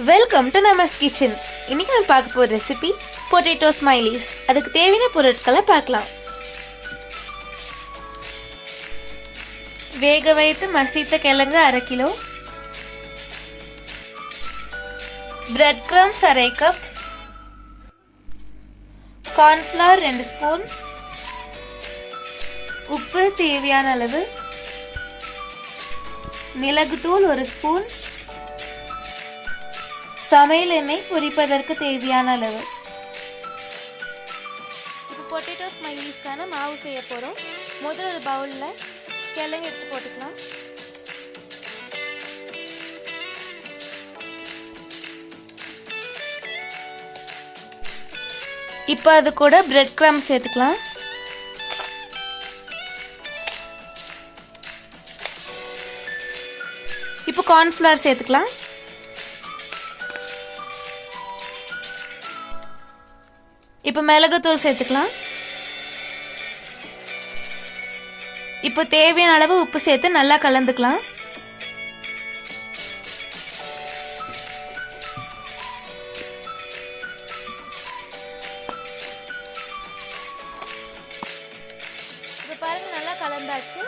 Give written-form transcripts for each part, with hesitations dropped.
Welcome to நமஸ் kitchen. இன்னைக்கு நான் பார்க்க போகிற ரெசிபி பொட்டேட்டோ ஸ்மைலிஸ். அதுக்கு தேவையான பொருட்களை பார்க்கலாம். வேக வைத்து மசித்த கிழங்கு 1/2 kilo, bread crumbs 1/2 cup, cornflour 2 spoon, உப்பு தேவையான அளவு, மிளகுத்தூள் 1 ஸ்பூன், சமையல் எண்ணெய் பொரிப்பதற்கு தேவையான அளவு. இப்போ பொட்டேட்டோ ஸ்மைலிஸ்க்கான மாவு செய்ய போகிறோம். முதல்ல ஒரு பவுலில் கிழங்கு எடுத்து போட்டுக்கலாம். இப்போ அது கூட பிரெட் கிரம்ஸ் சேர்த்துக்கலாம். இப்போ கார்ன்ஃப்ளவர் சேர்த்துக்கலாம். இப்போ மிளகுத்தூள் சேர்த்துக்கலாம். இப்போ தேவையான அளவு உப்பு சேர்த்து நல்லா கலந்துக்கலாம். இப்போ பாருங்க, நல்லா கலந்தாச்சு.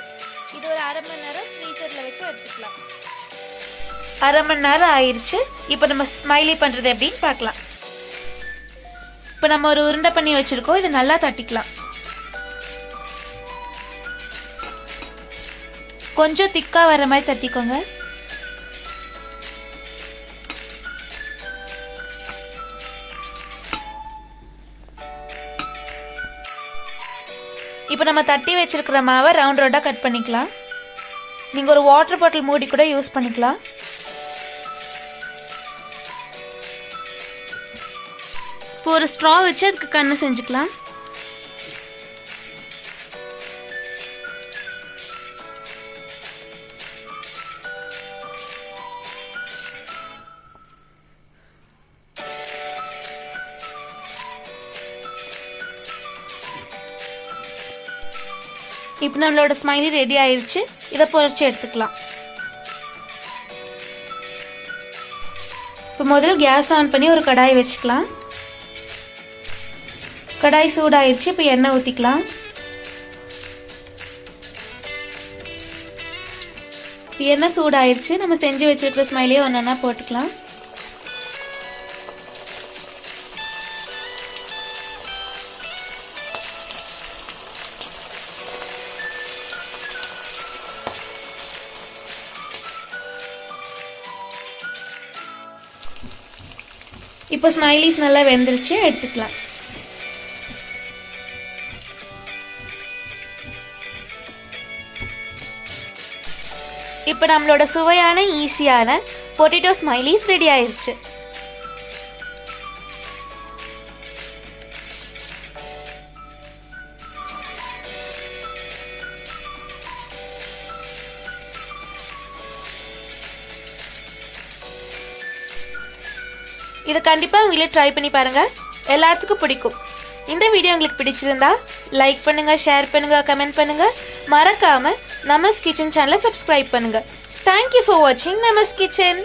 இது ஒரு 1/2 மணி நேரம் ஃப்ரீசரில் வச்சு எடுத்துக்கலாம். 1/2 மணி நேரம் ஆயிடுச்சு. இப்போ நம்ம ஸ்மைலி பண்ணுறது எப்படின்னு பார்க்கலாம். இப்போ நம்ம ஒரு உருண்டை பண்ணி வச்சிருக்கோம். இது நல்லா தட்டிக்கலாம். கொஞ்சம் திக்கா வர மாதிரி தட்டிக்கோங்க. இப்போ நம்ம தட்டி வச்சிருக்கிற மாவை ரவுண்ட் ரவுண்டா கட் பண்ணிக்கலாம். நீங்க ஒரு வாட்டர் பாட்டில் மூடி கூட யூஸ் பண்ணிக்கலாம். இப்போ ஒரு ஸ்ட்ரா வச்சு அதுக்கு கண்ணு செஞ்சுக்கலாம். இப்போ நம்மளோட ஸ்மைலி ரெடி ஆயிடுச்சு. இதை பொரிச்சு எடுத்துக்கலாம். இப்போ முதல்ல கேஸ் ஆன் பண்ணி ஒரு கடாய் வச்சுக்கலாம். கடாய் சூடாயிருச்சு. இப்போ எண்ணெய் ஊற்றிக்கலாம். இப்போ எண்ணெய் சூடாயிருச்சு. நம்ம செஞ்சு வச்சிருக்கிற ஸ்மைலியை ஒன்றா போட்டுக்கலாம். இப்போ ஸ்மைலிஸ் நல்லா வெந்துருச்சு, எடுத்துக்கலாம். இப்போ நம்மளோட சுவையான ஈஸியான பொட்டேட்டோ ஸ்மைலிஸ் ரெடி ஆயிருச்சு. இதை கண்டிப்பா வீட்ல ட்ரை பண்ணி பாருங்க. எல்லாத்துக்கும் பிடிக்கும். இந்த வீடியோ உங்களுக்கு பிடிச்சிருந்தா லைக் பண்ணுங்க, ஷேர் பண்ணுங்க, கமெண்ட் பண்ணுங்க. மறக்காம நமஸ் கிச்சன் சேனலை சப்ஸ்கிரைப் பண்ணுங்க. Thank you for watching Namas kitchen.